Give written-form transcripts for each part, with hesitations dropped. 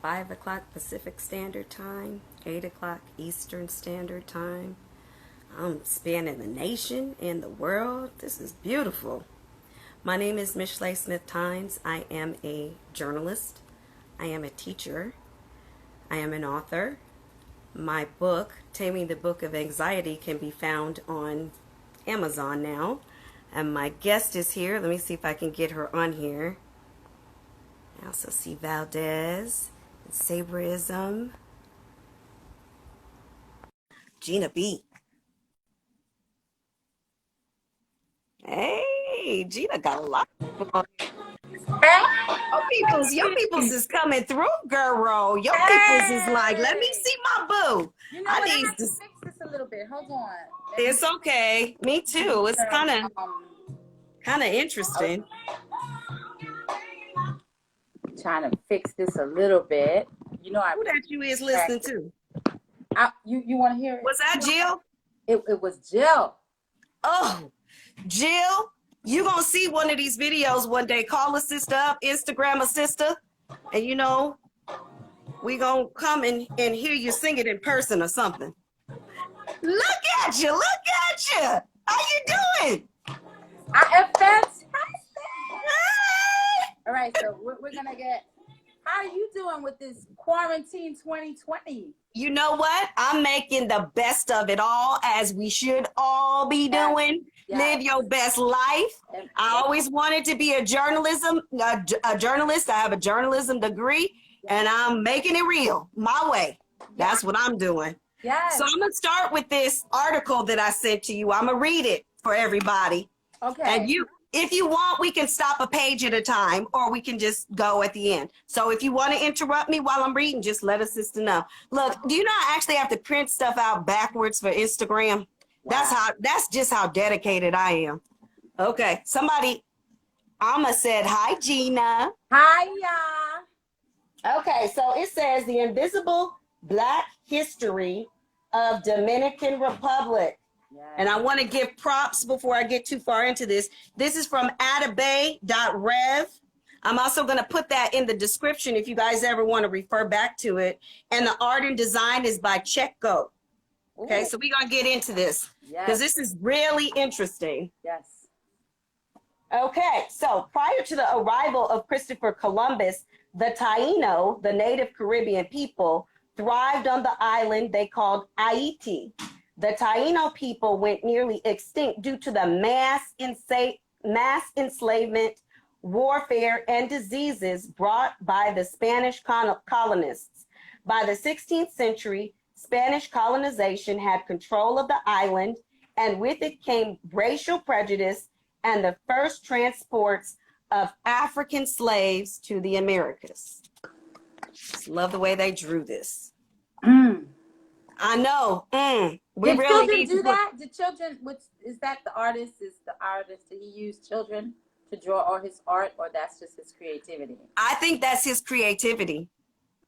5 o'clock Pacific Standard Time, 8 o'clock Eastern Standard Time. I'm spanning the nation and the world. This is beautiful. My name is Michelee Smith-Tynes. I am a journalist. I am a teacher. I am an author. My book, Taming the Book of Anxiety, can be found on Amazon now. And my guest is here. Let me see if I can get her on here. I also see Valdez and Sabrism. Gina B. Hey, Gina got a lot of your people's is coming through, girl. Your people's is like, let me see my boo. You know what? I have to fix this a little bit. Hold on. It's okay. Me too. It's kind of interesting. Trying to fix this a little bit. You know, who that you is listening to? You want to hear it? Was that Jill? It was Jill. Oh, Jill, you gonna see one of these videos one day. Call a sister up, Instagram a sister, and you know, we gonna come and hear you sing it in person or something. Look at you, How you doing? I am fantastic. All right, so we're gonna get, how are you doing with this quarantine 2020? You know what? I'm making the best of it all, as we should all be doing. Yes. Live your best life. I always wanted to be a journalist. I have a journalism degree, and I'm making it real my way. That's what I'm doing. Yes. So I'm going to start with this article that I sent to you. I'm going to read it for everybody. Okay. And if you want, we can stop a page at a time, or we can just go at the end. So if you want to interrupt me while I'm reading, just let a sister know. Look, do you know I actually have to print stuff out backwards for Instagram? Wow. That's just how dedicated I am. Okay, Alma said, hi, Gina. Hi, y'all. Okay, so it says the invisible Black history of Dominican Republic. Yes. And I want to give props before I get too far into this. This is from atabey.rev. I'm also going to put that in the description if you guys ever want to refer back to it. And the art and design is by Checo. Okay, so we're going to get into this because this is really interesting. Yes. Okay, so prior to the arrival of Christopher Columbus, the Taino, the native Caribbean people, thrived on the island they called Haiti. The Taino people went nearly extinct due to the mass enslavement, warfare, and diseases brought by the Spanish colonists. By the 16th century, Spanish colonization had control of the island, and with it came racial prejudice and the first transports of African slaves to the Americas. Just love the way they drew this. I know. We Did really children do that? Did children, is that the artist? Is the artist, did he use children to draw all his art, or that's just his creativity? I think that's his creativity.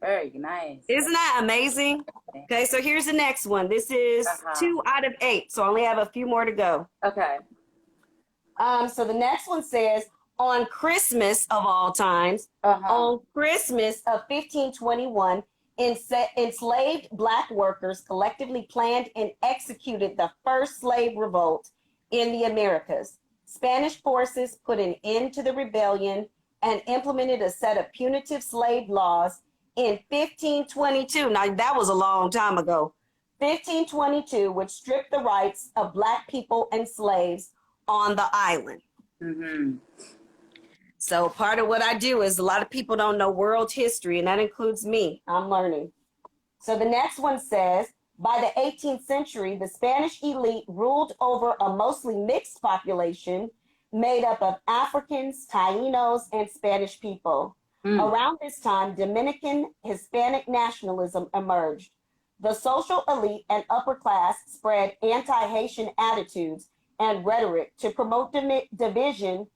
Very nice. Isn't that amazing? Okay, so here's the next one. This is 2 out of 8, so I only have a few more to go. Okay. So the next one says, on Christmas of all times, on Christmas of 1521, enslaved Black workers collectively planned and executed the first slave revolt in the Americas. Spanish forces put an end to the rebellion and implemented a set of punitive slave laws in 1522. Now, that was a long time ago. 1522, which stripped the rights of Black people and slaves on the island. Mm-hmm. So part of what I do is, a lot of people don't know world history, and that includes me. I'm learning. So the next one says, by the 18th century, the Spanish elite ruled over a mostly mixed population made up of Africans, Tainos, and Spanish people. Around this time, Dominican Hispanic nationalism emerged. The social elite and upper class spread anti-Haitian attitudes and rhetoric to promote division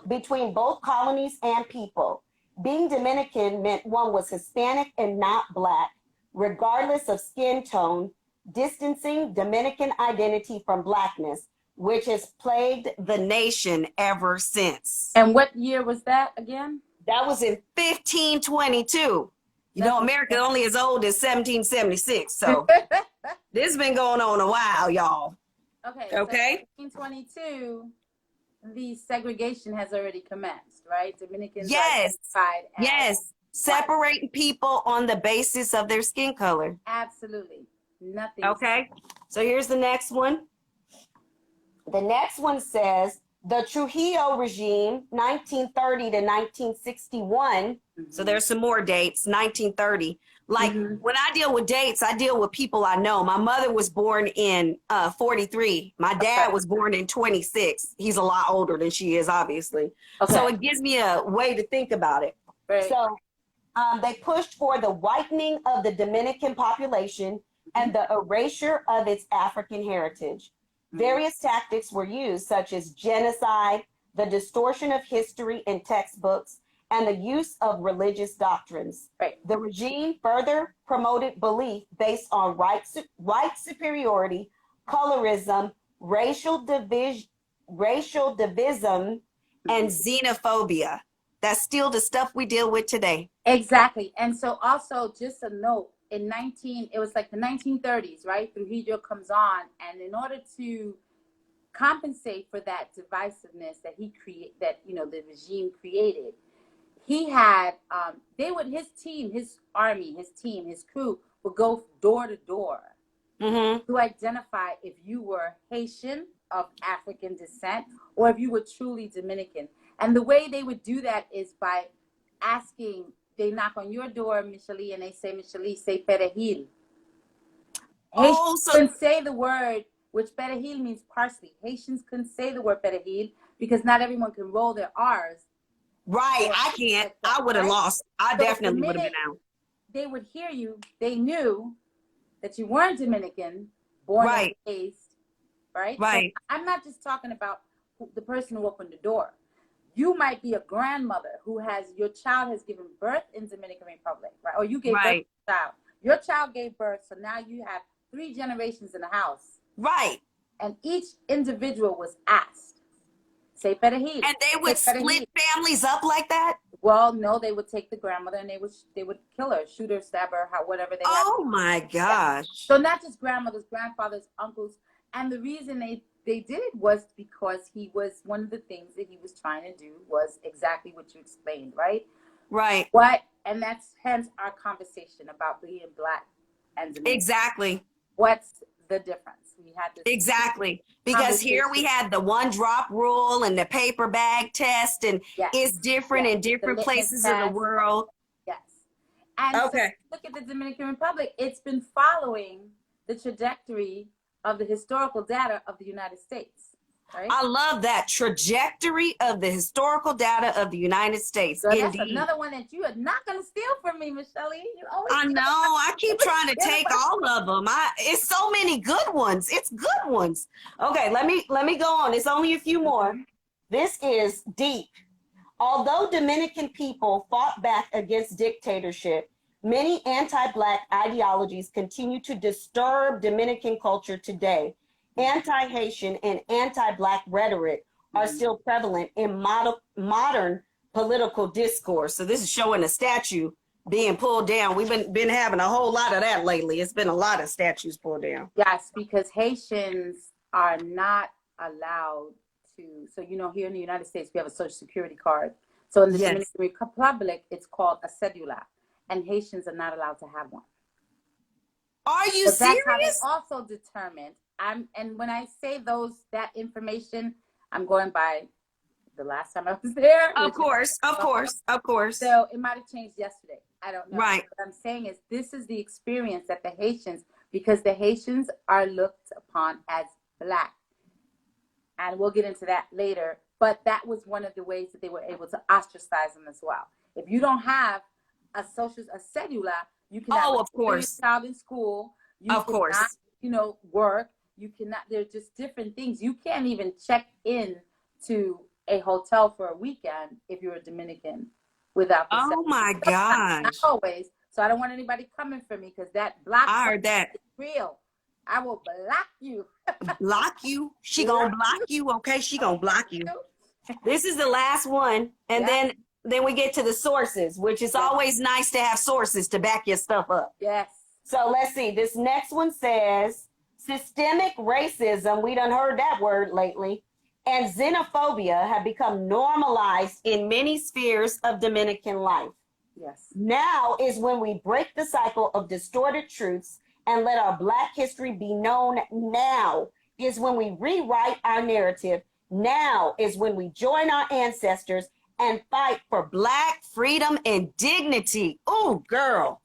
between both colonies and people. Being Dominican meant one was Hispanic and not Black, regardless of skin tone, distancing Dominican identity from Blackness, which has plagued the nation ever since. And what year was that again? That was in 1522. You know, America only as old as 1776. So this has been going on a while, y'all. Okay. Okay. So 1922, the segregation has already commenced, right? Dominicans Yes. are identified as Yes. Separating people on the basis of their skin color. absolutely nothing. Okay. So here's the next one. The next one says the Trujillo regime, 1930 to 1961. So there's some more dates, 1930. Like when I deal with dates, I deal with people I know. My mother was born in 43. My dad was born in 26. He's a lot older than she is, obviously. So it gives me a way to think about it. Right. So they pushed for the whitening of the Dominican population and the erasure of its African heritage. Various tactics were used, such as genocide, the distortion of history in textbooks, and the use of religious doctrines. Right. The regime further promoted belief based on white superiority, colorism, racial division, and xenophobia. That's still the stuff we deal with today. Exactly. And so also just a note, it was like the 1930s, right? Trujillo comes on, and in order to compensate for that divisiveness that the regime created, he had his team, his army, his crew would go door to door to identify if you were Haitian of African descent or if you were truly Dominican. And the way they would do that is by asking. They knock on your door, Michelee, and they say, Michelee, say perejil. Haitians couldn't say the word, which perejil means parsley. Haitians couldn't say the word perejil because not everyone can roll their R's. Right, I can't. I would have lost. I definitely would have been out. They would hear you. They knew that you weren't Dominican, born and raised, right? Right. So I'm not just talking about the person who opened the door. You might be a grandmother your child has given birth in Dominican Republic, right? Or you gave birth to a child. Your child gave birth, so now you have 3 generations in the house. Right. And each individual was asked, say perejil. And they would split families up like that? Well, no, they would take the grandmother and they would kill her, shoot her, stab her, whatever they had. Oh my gosh. So not just grandmothers, grandfathers, uncles. And the reason they did it was because one of the things that he was trying to do was exactly what you explained, right? Right. And that's hence our conversation about being Black and Dominican. Exactly. What's the difference? We had this exactly, because here we had the 1-drop rule and the paper bag test, and it's different in different places of the world. Yes. And so look at the Dominican Republic. It's been following the trajectory of the historical data of the United States, right? I love that trajectory of the historical data of the United States. So that's another one that you are not going to steal from me, Michelee. I know. I keep trying to take all of them. It's so many good ones. It's good ones. Okay, let me go on. It's only a few more. This is deep. Although Dominican people fought back against dictatorship, many anti-Black ideologies continue to disturb Dominican culture today. Anti-Haitian and anti-Black rhetoric are still prevalent in modern political discourse. So this is showing a statue being pulled down. We've been having a whole lot of that lately. It's been a lot of statues pulled down. Yes, because Haitians are not allowed to. So, here in the United States, we have a Social Security card. So in the Dominican Republic, it's called a cedula. And Haitians are not allowed to have one. Are you serious? That's how they also determined. And when I say that information, I'm going by the last time I was there. Of course. So it might have changed yesterday. I don't know. Right. What I'm saying is this is the experience that the Haitians, because the Haitians are looked upon as Black. And we'll get into that later. But that was one of the ways that they were able to ostracize them as well. If you don't have a cedula, you cannot of course. your child in school. You of course. Cannot, work. You cannot. They're just different things. You can't even check in to a hotel for a weekend if you're a Dominican without the Oh my gosh. Not always. So I don't want anybody coming for me because that block. I heard that. Is real. I will block you. Block you? She gonna block you? Okay, she gonna block you. This is the last one, and then then we get to the sources, which is always nice to have sources to back your stuff up. Yes. So let's see. This next one says systemic racism. We done heard that word lately. And xenophobia have become normalized in many spheres of Dominican life. Yes. Now is when we break the cycle of distorted truths and let our Black history be known. Now is when we rewrite our narrative. Now is when we join our ancestors and fight for Black freedom and dignity. Oh, girl.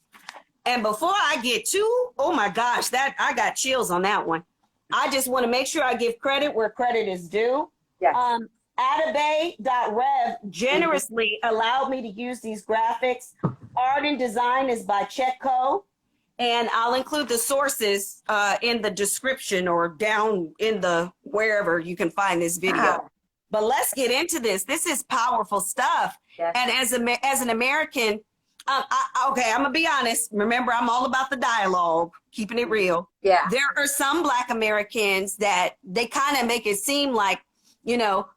And before I get to, oh my gosh, that I got chills on that one. I just want to make sure I give credit where credit is due. Yes. Atabey.rev generously allowed me to use these graphics. Art and design is by Chetco. And I'll include the sources in the description or down in the wherever you can find this video. Wow. But let's get into this. This is powerful stuff. Yes. And as an American, okay, I'm gonna be honest. Remember, I'm all about the dialogue, keeping it real. Yeah. There are some Black Americans that they kind of make it seem like, you know,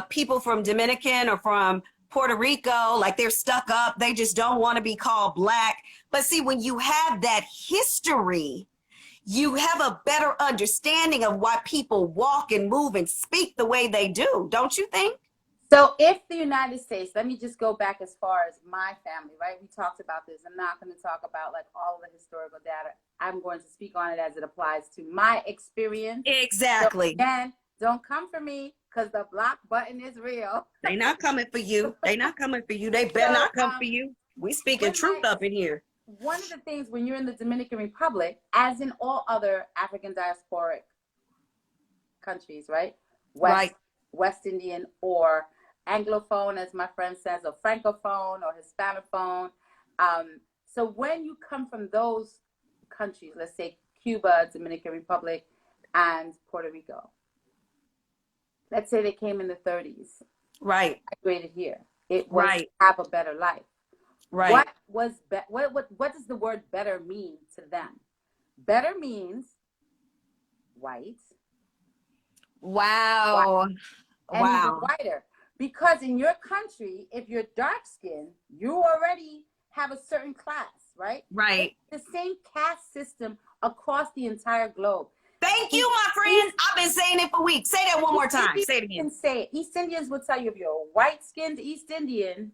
people from Dominican or from Puerto Rico, like they're stuck up. They just don't want to be called Black. But see, when you have that history, you have a better understanding of why people walk and move and speak the way they do. Don't you think? So if the United States, let me just go back as far as my family, right? We talked about this. I'm not going to talk about like all of the historical data. I'm going to speak on it as it applies to my experience. Exactly. So again, don't come for me because the block button is real. They not coming for you. They not coming for you. They better not come for you. We speaking truth up in here. One of the things when you're in the Dominican Republic, as in all other African diasporic countries, right? West Indian or Anglophone, as my friend says, or Francophone or Hispanophone. So when you come from those countries, let's say Cuba, Dominican Republic, and Puerto Rico, let's say they came in the 30s. Right. Migrated here. It was to have a better life. Right. What does the word better mean to them? Better means white. Wow. And even whiter. Because in your country, if you're dark skinned, you already have a certain class, right? Right. It's the same caste system across the entire globe. Thank you, my friend. I've been saying it for weeks. Say that one more time. Say it again. You can say it. East Indians will tell you if you're a white-skinned East Indian,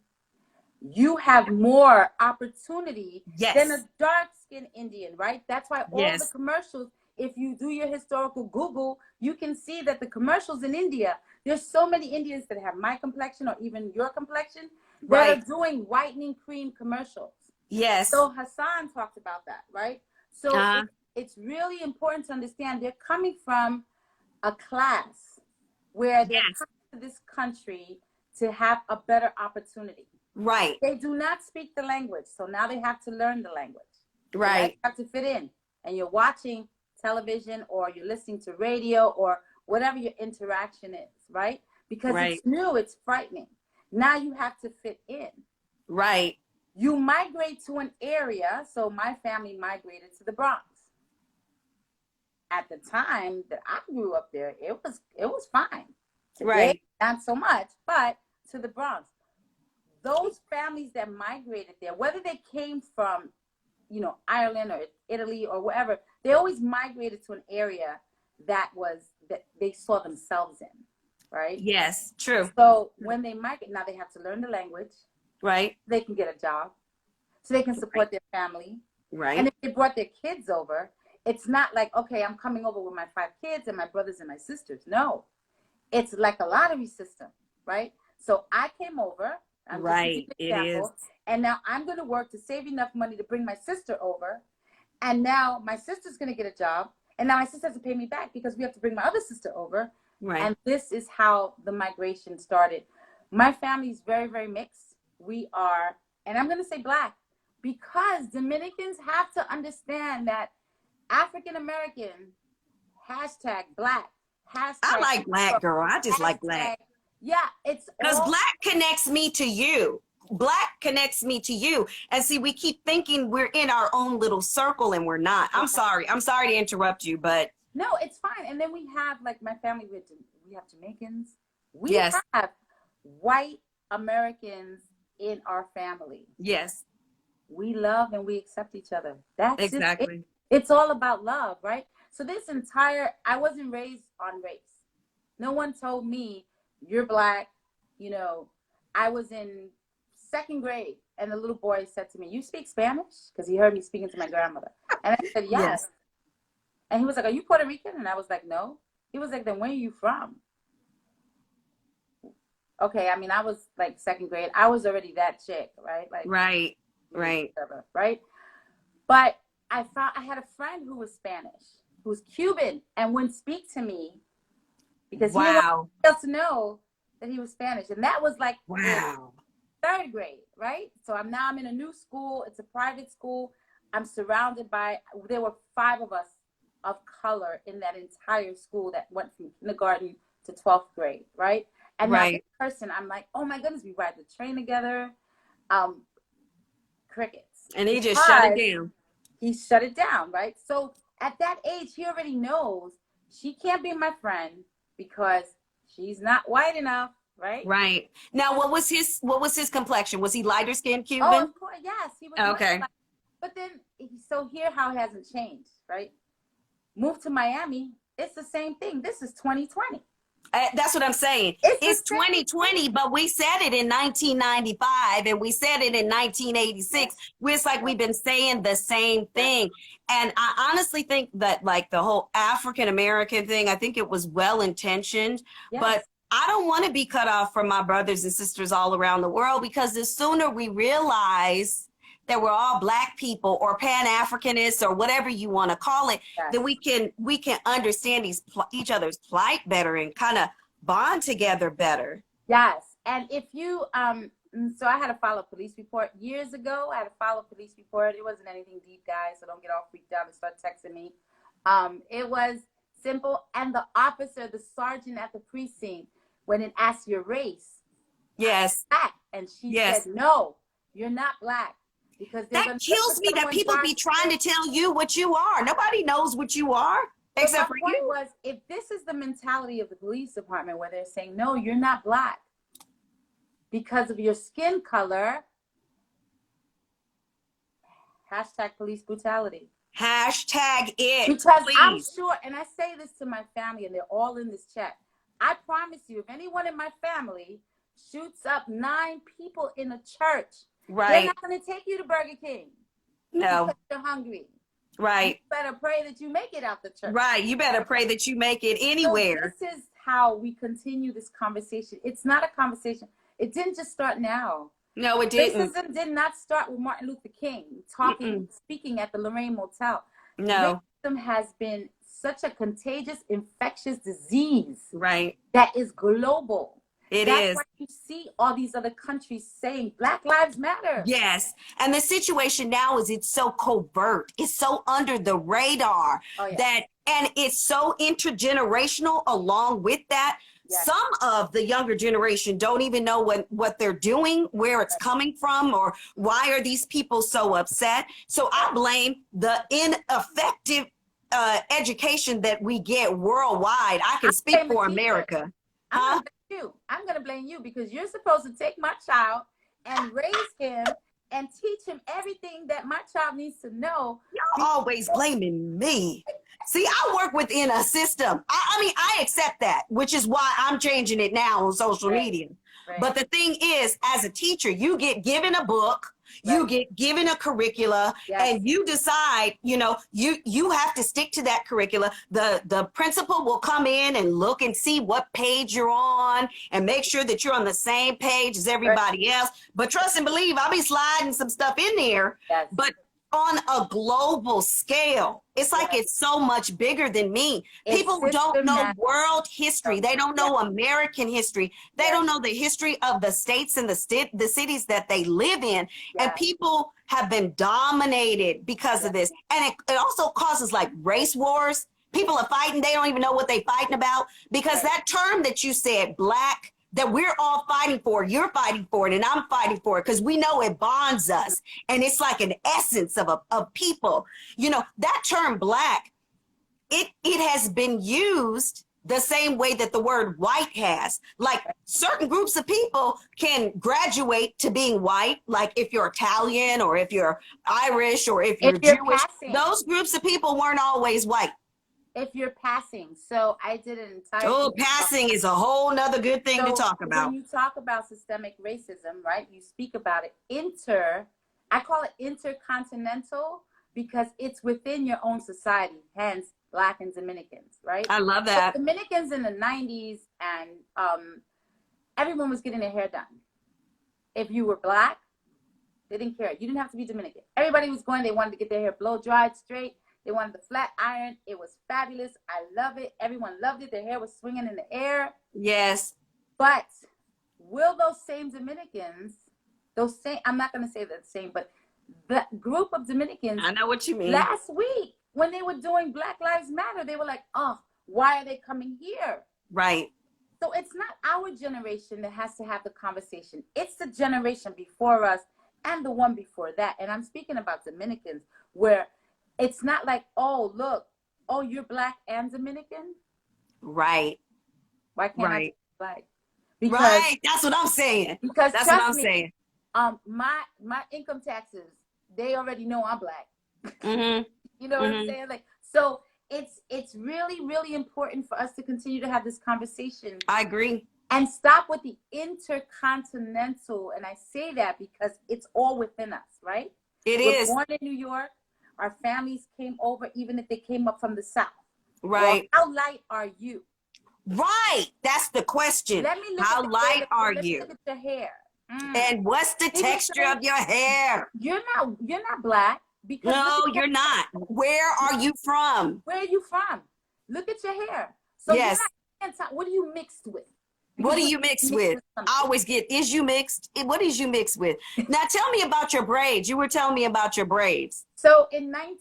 you have more opportunity than a dark-skinned Indian, right? That's why all the commercials, if you do your historical Google, you can see that the commercials in India, there's so many Indians that have my complexion or even your complexion that are doing whitening cream commercials. Yes. So Hassan talked about that, right? So it's really important to understand they're coming from a class where they're coming to this country to have a better opportunity. Right. They do not speak the language, so now they have to learn the language. Right. They have to fit in. And you're watching television or you're listening to radio or whatever your interaction is, right? Because it's new, it's frightening. Now you have to fit in. Right. You migrate to an area, so my family migrated to the Bronx. At the time that I grew up there, it was fine. Today, not so much, but to the Bronx. Those families that migrated there, whether they came from, you know, Ireland or Italy or wherever, they always migrated to an area that they saw themselves in, right? Yes, true. So when they migrate, now they have to learn the language. Right. They can get a job. So they can support their family. Right. And if they brought their kids over, it's not like, okay, I'm coming over with my 5 kids and my brothers and my sisters. No. It's like a lottery system, right? So I came over. Right, it is. And now I'm going to work to save enough money to bring my sister over. And now my sister's going to get a job. And now my sister has to pay me back because we have to bring my other sister over. Right. And this is how the migration started. My family is very, very mixed. We are, and I'm going to say Black, because Dominicans have to understand that African-American, #Black, I like Black, girl. I just like Black. Yeah, it's because Black connects me to you. Black connects me to you. And see, we keep thinking we're in our own little circle and we're not. I'm sorry to interrupt you, but no, it's fine. And then we have, like, my family, we have Jamaicans. We have white Americans in our family. Yes. We love and we accept each other. That's exactly. It's all about love, right? So I wasn't raised on race. No one told me you're Black. You know, I was in 2nd grade and the little boy said to me, "You speak Spanish?" Because he heard me speaking to my grandmother. And I said, "Yes." Yes. And he was like, "Are you Puerto Rican?" And I was like, "No." He was like, "Then where are you from?" Okay, I mean, I was like 2nd grade. I was already that chick, right? Like, right. Whatever, right? But I had a friend who was Spanish, who was Cuban, and wouldn't speak to me because he didn't want else to know that he was Spanish. And that was like in 3rd grade, right? So I'm in a new school. It's a private school. I'm surrounded by, there were 5 of us of color in that entire school that went from kindergarten to 12th grade, right? And now this person, I'm like, oh my goodness, we ride the train together. Crickets. And he just shut it down. He shut it down, right? So at that age, he already knows she can't be my friend because she's not white enough, right? Right. Now, what was his complexion? Was he lighter skinned Cuban? Oh, of course, yes, he was. Okay. But then, so here how it hasn't changed, right? Moved to Miami, it's the same thing. This is 2020. That's what I'm saying. It's 2020, but we said it in 1995 and we said it in 1986. It's like we've been saying the same thing. And I honestly think that like the whole African American thing, I think it was well intentioned, but I don't want to be cut off from my brothers and sisters all around the world, because the sooner we realize that we're all Black people or Pan-Africanists or whatever you want to call it, then we can understand each other's plight better and kind of bond together better. Yes. And if you, so I had to file a police report years ago. I had to file a police report. It wasn't anything deep, guys, so don't get all freaked out and start texting me. It was simple. And the officer, the sergeant at the precinct, when it asked your race, yes, and she said, "No, you're not Black." Because that kills me that people be trying to tell you what you are. Nobody knows what you are except for you. My point was, if this is the mentality of the police department where they're saying, "No, you're not Black because of your skin color," hashtag police brutality. Hashtag it. Because please. I'm sure, and I say this to my family, and they're all in this chat. I promise you, if anyone in my family shoots up 9 people in a church, they're not going to take you to Burger King. No. Because you're hungry. Right. You better pray that you make it out the church. Right. You better pray that you make it anywhere. So this is how we continue this conversation. It's not a conversation. It didn't just start now. No, it didn't. Racism did not start with Martin Luther King speaking at the Lorraine Motel. No. Racism has been such a contagious, infectious disease. Right. That is global. That's why you see all these other countries saying Black Lives Matter. Yes. And the situation now is it's so covert. It's so under the radar that, and it's so intergenerational along with that. Yes. Some of the younger generation don't even know what they're doing, where it's coming from, or why are these people so upset. So I blame the ineffective education that we get worldwide. I can speak for America. I'm going to blame you because you're supposed to take my child and raise him and teach him everything that my child needs to know. You're always blaming me. See, I work within a system. I mean, I accept that, which is why I'm changing it now on social media. Right. But the thing is, as a teacher, you get given a book, you get given a curricula, and you decide, you have to stick to that curricula. The principal will come in and look and see what page you're on and make sure that you're on the same page as everybody else. But trust and believe, I'll be sliding some stuff in there. Yes. But on a global scale, it's like it's so much bigger than me. People don't know world history. They don't know American history. They don't know the history of the states and the cities that they live in. And people have been dominated because of this. And it also causes like race wars. People are fighting. They don't even know what they're fighting about, because that term that you said, Black, that we're all fighting for, you're fighting for it, and I'm fighting for it, because we know it bonds us. And it's like an essence of people. That term Black, it has been used the same way that the word white has. Like certain groups of people can graduate to being white, like if you're Italian or if you're Irish or if you're Jewish, passing, those groups of people weren't always white. If you're passing. So I did an entire. Oh, passing is a whole nother good thing to talk about. When you talk about systemic racism, right, you speak about it. I call it intercontinental because it's within your own society, hence Black and Dominicans, right? I love that. So Dominicans in the 90s, and everyone was getting their hair done. If you were Black, they didn't care. You didn't have to be Dominican. Everybody was going, they wanted to get their hair blow dried straight. They wanted the flat iron. It was fabulous. I love it. Everyone loved it. Their hair was swinging in the air. Yes. But will those same Dominicans, I'm not going to say the same, but the group of Dominicans. I know what you mean. Last week, when they were doing Black Lives Matter, they were like, oh, why are they coming here? Right. So it's not our generation that has to have the conversation. It's the generation before us and the one before that. And I'm speaking about Dominicans, where it's not like, oh, look, oh, you're Black and Dominican? Right. Why can't I be Black? Because, right. That's what I'm saying. Because that's what I'm saying. My income taxes, they already know I'm Black. Mm-hmm. You know what I'm saying? Like, so it's really, really important for us to continue to have this conversation. I agree. And stop with the intercontinental. And I say that because it's all within us, right? We're is. Born in New York. Our families came over, even if they came up from the South. Right. Well, how light are you? Right. That's the question. Let me look how at light are you? Look at your hair. And what's the texture of your hair? You're not Black. Because no, you're not. Where are you from? Where are you from? Look at your hair. So yes. What are you mixed with? What do you mix with? I always get, is you mixed? What is you mixed with? Now tell me about your braids. You were telling me about your braids. So in I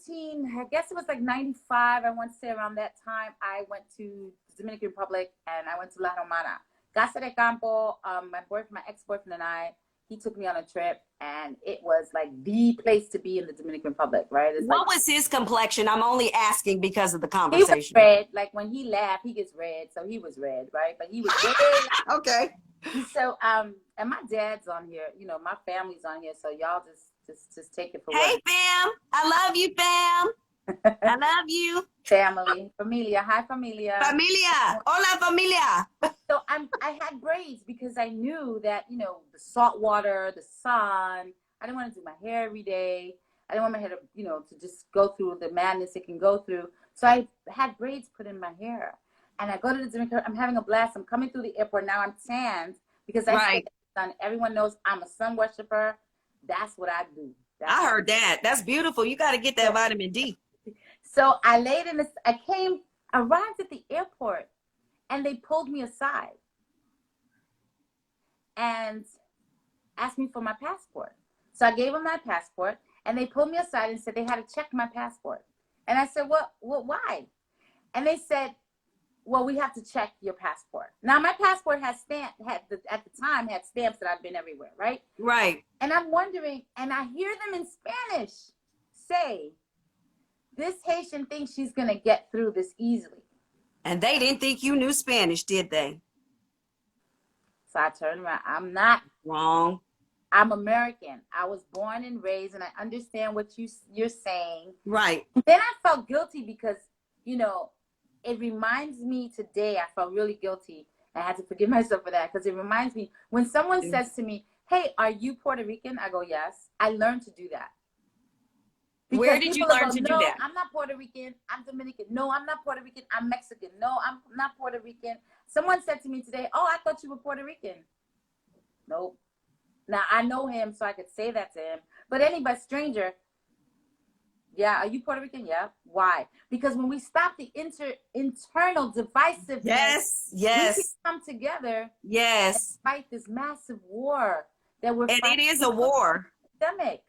guess it was like 95, I want to say around that time, I went to the Dominican Republic and I went to La Romana. Casa de Campo, my ex-boyfriend and I, he took me on a trip and it was like the place to be in the Dominican Republic, right? What was his complexion? I'm only asking because of the conversation. He was red. Like when he laughed, he gets red. So he was red, right? But he was red. Okay. So, and my dad's on here, you know, my family's on here. So y'all just take it for Hey, fam. I love you, fam. I love you. Family. Familia. Hi, familia. Familia. Hola, familia. So I had braids because I knew that, you know, the salt water, the sun, I didn't want to do my hair every day. I didn't want my hair to, you know, to just go through the madness it can go through. So I had braids put in my hair. And I go to the Dominican, I'm having a blast. I'm coming through the airport. Now I'm tanned because I stay in the sun. Everyone knows I'm a sun worshiper. That's what I do. I heard that. That's beautiful. You got to get that vitamin D. So I arrived at the airport and they pulled me aside and asked me for my passport. So I gave them my passport and they pulled me aside and said they had to check my passport. And I said, well, why? And they said, well, we have to check your passport. Now my passport at the time had stamps that I've been everywhere, right? Right. And I'm wondering, and I hear them in Spanish say, this Haitian thinks she's going to get through this easily. And they didn't think you knew Spanish, did they? So I turned around. I'm not wrong. I'm American. I was born and raised, and I understand what you're saying. Right. Then I felt guilty because, you know, it reminds me today, I felt really guilty. I had to forgive myself for that because it reminds me when someone says to me, hey, are you Puerto Rican? I go, yes. I learned to do that. Because where did you learn to do that? I'm not Puerto Rican. I'm Dominican. No, I'm not Puerto Rican. I'm Mexican. No, I'm not Puerto Rican. Someone said to me today, oh, I thought you were Puerto Rican. Nope. Now, I know him, so I could say that to him. But anybody, stranger, yeah, are you Puerto Rican? Yeah. Why? Because when we stop the internal divisiveness, yes, we can come together and fight this massive war that we're fighting. And it is a war. Pandemic.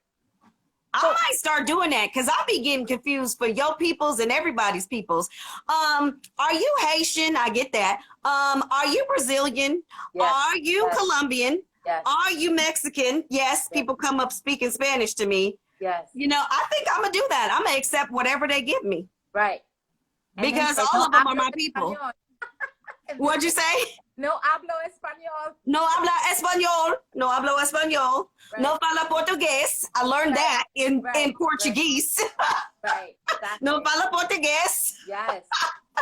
I might start doing that because I'll be getting confused for your peoples and everybody's peoples. Are you Haitian? I get that. Are you Brazilian? Yes. Are you Colombian? Yes. Are you Mexican? Yes, people come up speaking Spanish to me. Yes. You know, I think I'm going to do that. I'm going to accept whatever they give me. Right. Because all of them are my people. What'd you say? No hablo español. No habla español. No hablo español. Right. No fala portugués. I learned that in Portuguese. Right. Exactly. No fala portugués. Yes.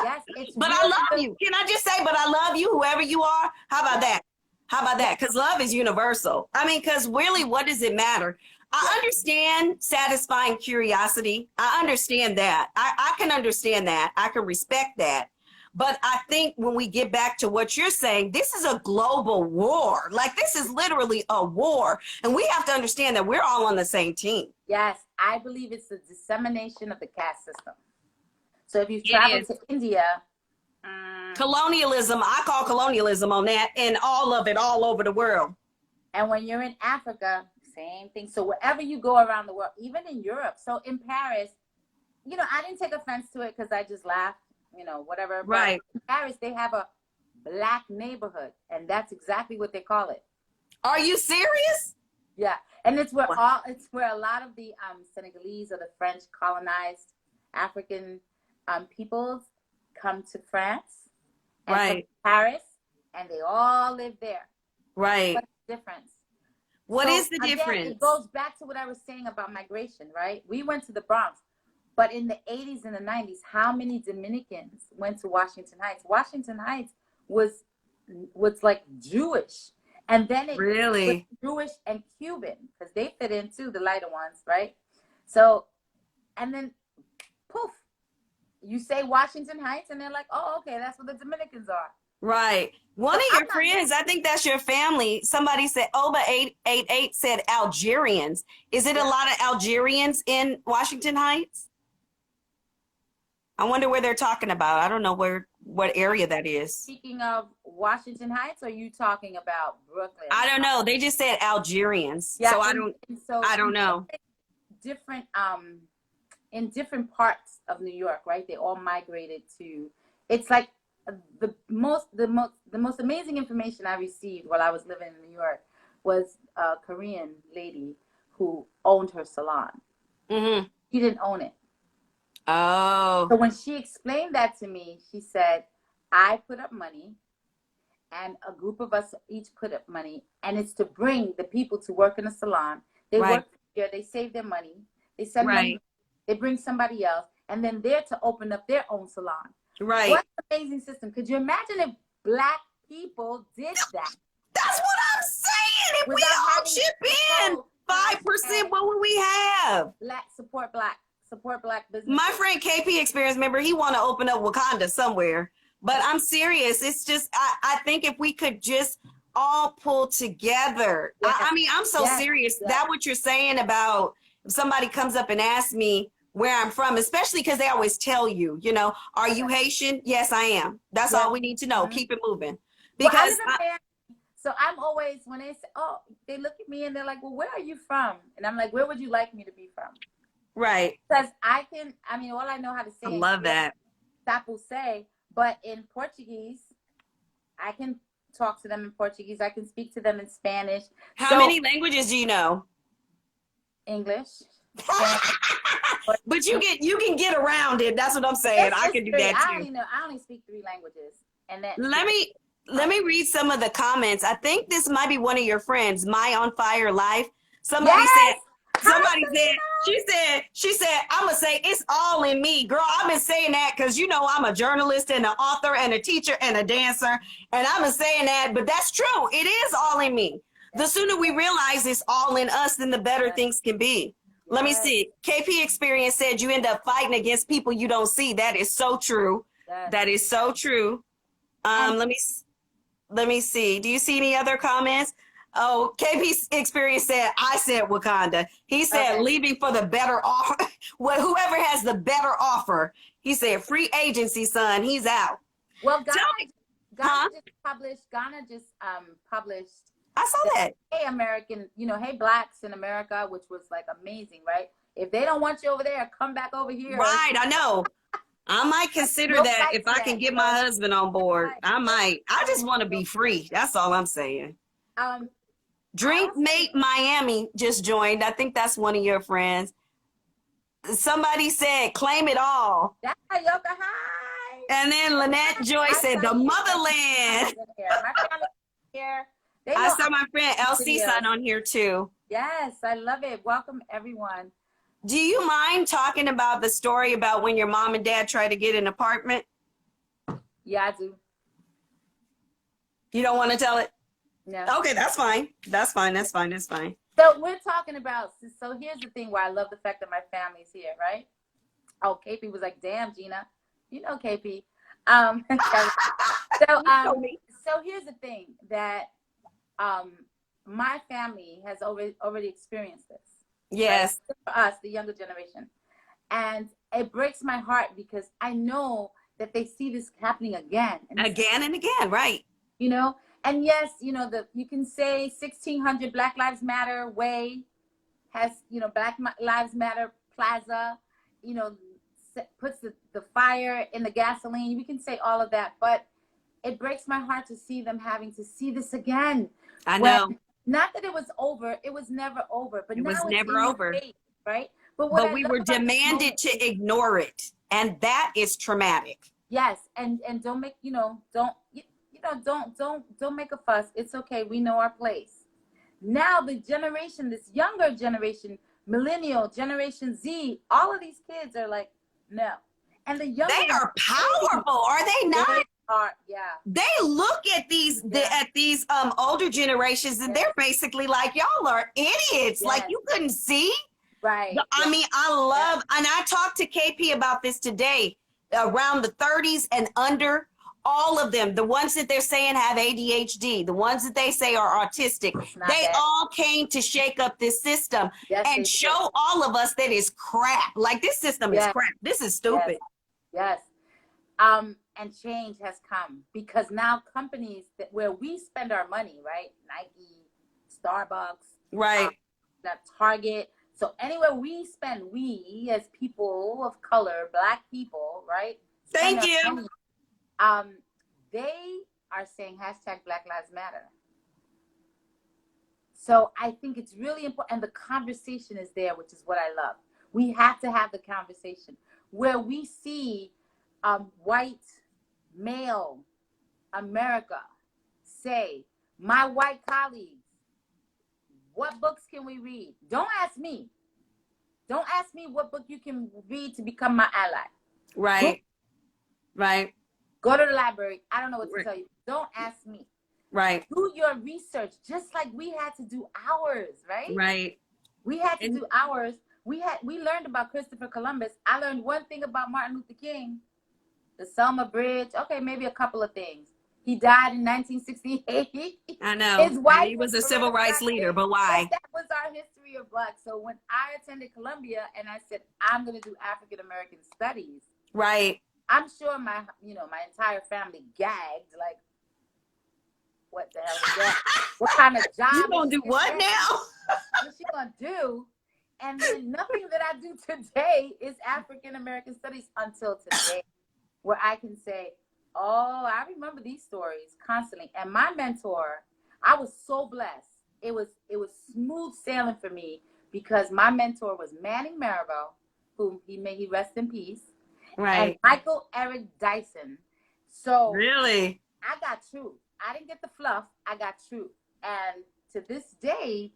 Yes. It's But really I love you. Can I just say, but I love you, whoever you are? How about that? How about that? Because love is universal. I mean, because really, what does it matter? I understand satisfying curiosity. I understand that. I can understand that. I can respect that. But I think when we get back to what you're saying, this is a global war. Like, this is literally a war. And we have to understand that we're all on the same team. Yes, I believe it's the dissemination of the caste system. So if you travel to India, colonialism, I call colonialism on that, and all of it all over the world. And when you're in Africa, same thing. So wherever you go around the world, even in Europe. So in Paris, you know, I didn't take offense to it because I just laughed, you know, whatever. Right. But in Paris, they have a black neighborhood, and that's exactly what they call it. Are you serious? Yeah, and it's where a lot of the Senegalese or the French colonized African peoples come to France and to Paris, and they all live there. Right. What's the difference? What is the difference? Again, it goes back to what I was saying about migration, right? We went to the Bronx, but in the 80s and the 90s, how many Dominicans went to Washington Heights? Washington Heights was like Jewish. And then it was Jewish and Cuban, because they fit into the lighter ones, right? So, and then poof, you say Washington Heights, and they're like, oh, okay, that's what the Dominicans are. Right. One of your friends, I think that's your family. Somebody said, Oba888 said Algerians. Is it a lot of Algerians in Washington Heights? I wonder where they're talking about. I don't know what area that is. Speaking of Washington Heights, or are you talking about Brooklyn? I don't know. They just said Algerians. Yeah, so I don't know. Different in different parts of New York, right? They all migrated to. It's like the most amazing information I received while I was living in New York was a Korean lady who owned her salon. Mm-hmm. She didn't own it. Oh. So when she explained that to me, she said, I put up money and a group of us each put up money, and it's to bring the people to work in a salon. They work here, they save their money, they send money, they bring somebody else, and then they're to open up their own salon. Right. What an amazing system. Could you imagine if Black people did that? That's what I'm saying. If we all chip in 5%, what would we have? Support Black business. My friend KP Experience, remember, he want to open up Wakanda somewhere. But I'm serious. It's just, I think if we could just all pull together. Yes. I mean, I'm so serious. Yes. That what you're saying about if somebody comes up and asks me where I'm from, especially because they always tell you, you know, are you Haitian? Yes, I am. That's all we need to know. Mm-hmm. Keep it moving. Because so I'm always, when they say, oh, they look at me and they're like, well, where are you from? And I'm like, where would you like me to be from? Right. Because all I know how to say. I love that. Sapo say, but in Portuguese, I can talk to them in Portuguese. I can speak to them in Spanish. How many languages do you know? English. But you can get around it. That's what I'm saying. I can do that too. I only speak 3 languages. And then let me read some of the comments. I think this might be one of your friends, My On Fire Life. Somebody said, she said, I'm going to say it's all in me. Girl, I've been saying that because, you know, I'm a journalist and an author and a teacher and a dancer. And I've been saying that, but that's true. It is all in me. The sooner we realize it's all in us, then the better things can be. Let me see. KP Experience said you end up fighting against people you don't see. That is so true. That is so true. Let me see. Do you see any other comments? Oh, KP Experience said, I said Wakanda. He said, leaving for the better offer. Well, whoever has the better offer. He said, free agency, son. He's out. Well, Ghana just published. I saw that. Hey, American, hey, Blacks in America, which was like amazing, right? If they don't want you over there, come back over here. Right, I know. I might consider that if I can get my husband on board. I might. I just want to be free. That's all I'm saying. Drink Mate Miami just joined. I think that's one of your friends. Somebody said, claim it all. That's Yoka. Hi. And then Lynette Joy said, the motherland. My family here. They I know saw my friend LC videos. sign on here too. Yes, I love it. Welcome, everyone. Do you mind talking about the story about when your mom and dad tried to get an apartment? Yeah, I do. You don't want to tell it? No. Okay, that's fine. That's fine. That's fine. That's fine. So we're talking about, so here's the thing why I love the fact that my family's here, right? Oh, KP was like, damn, Gina. You know KP. So here's the thing that my family has already experienced this. Yes. Right? For us, the younger generation. And it breaks my heart because I know that they see this happening again. Again and again, right. You know? And yes, you know, you can say 1600 Black Lives Matter way has, you know, Black Lives Matter Plaza, you know, puts the fire in the gasoline. We can say all of that, but it breaks my heart to see them having to see this again. I know. Not that it was over. It was never over, but it now was it's never over. Face, right? But we were demanded to ignore it. And that is traumatic. Yes. And don't make, don't make a fuss. It's okay. We know our place. Now the generation, this younger generation, millennial, Generation Z, all of these kids are like, no. And the younger they are powerful, are they not? They are, yeah. They look at these older generations and they're basically like, y'all are idiots. Like you couldn't see. Right. I mean, I love, and I talked to KP about this today, around the 30s and under. All of them, the ones that they're saying have ADHD, the ones that they say are autistic, they all came to shake up this system and show all of us that it's crap. Like this system is crap. This is stupid. Yes. And change has come because now companies where we spend our money, right? Nike, Starbucks, right? Target. So anywhere we spend, we as people of color, Black people, right? Thank you. Money, they are saying hashtag Black Lives Matter. So I think it's really important. And the conversation is there, which is what I love. We have to have the conversation where we see white male America say, my white colleagues, what books can we read? Don't ask me. Don't ask me what book you can read to become my ally. Right. Right. Go to the library. I don't know what to tell you. Don't ask me. Right. Do your research just like we had to do ours, right? Right. We had to do ours. We learned about Christopher Columbus. I learned one thing about Martin Luther King. The Selma Bridge. Okay, maybe a couple of things. He died in 1968. I know. His wife he was a civil rights leader, but why? That was our history of Black. So when I attended Columbia and I said, I'm going to do African American studies. Right. I'm sure my entire family gagged, like, what the hell is that? What kind of job? You gonna do what now? What's she gonna do? And then nothing that I do today is African American studies until today, where I can say, oh, I remember these stories constantly. And my mentor, I was so blessed. It was smooth sailing for me because my mentor was Manning Marable, whom he rest in peace. Right. And Michael Eric Dyson. So really, I got truth. I didn't get the fluff. I got truth. And to this day,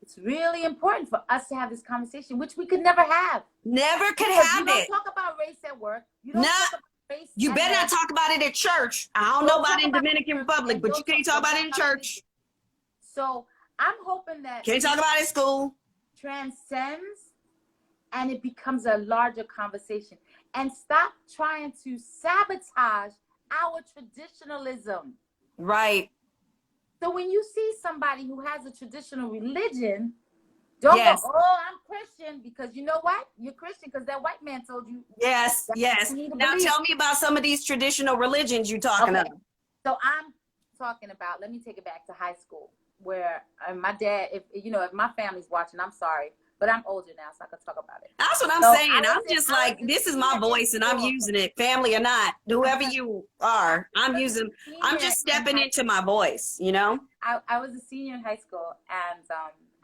it's really important for us to have this conversation, which we could never have. Never could because have you it. don't talk about race at work. You don't talk about race. You better not talk about it at church. I don't know about it in Dominican Republic, but you can't talk about it in church. So I'm hoping that can't talk about it in school. Transcends and it becomes a larger conversation. And stop trying to sabotage our traditionalism. Right. So when you see somebody who has a traditional religion, don't go, oh, I'm Christian, because you know what? You're Christian because that white man told you. Yes, yes. Now tell me about some of these traditional religions you're talking about. So I'm talking about, let me take it back to high school, where my dad, if my family's watching, I'm sorry. But I'm older now, so I can talk about it. That's what I'm saying. I'm just like, this is my voice and I'm using it, family or not, whoever you are. I'm just stepping into my voice, you know? I was a senior in high school and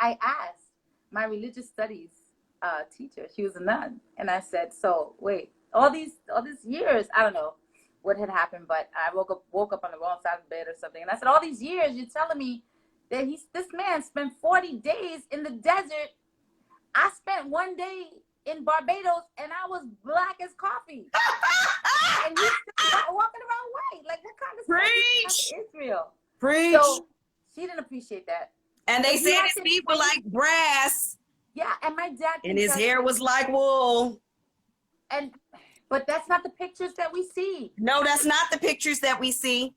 I asked my religious studies teacher, she was a nun. And I said, so wait, all these years, I don't know, what had happened, but I woke up on the wrong side of the bed or something. And I said, all these years you're telling me that this man spent 40 days in the desert. I spent 1 day in Barbados and I was black as coffee. And he's walking around white. Like, what kind of Preach. stuff is Israel? Preach. So she didn't appreciate that. And they said his feet were like brass. Yeah, and my dad. And his hair was like wool. But that's not the pictures that we see. No, that's not the pictures that we see.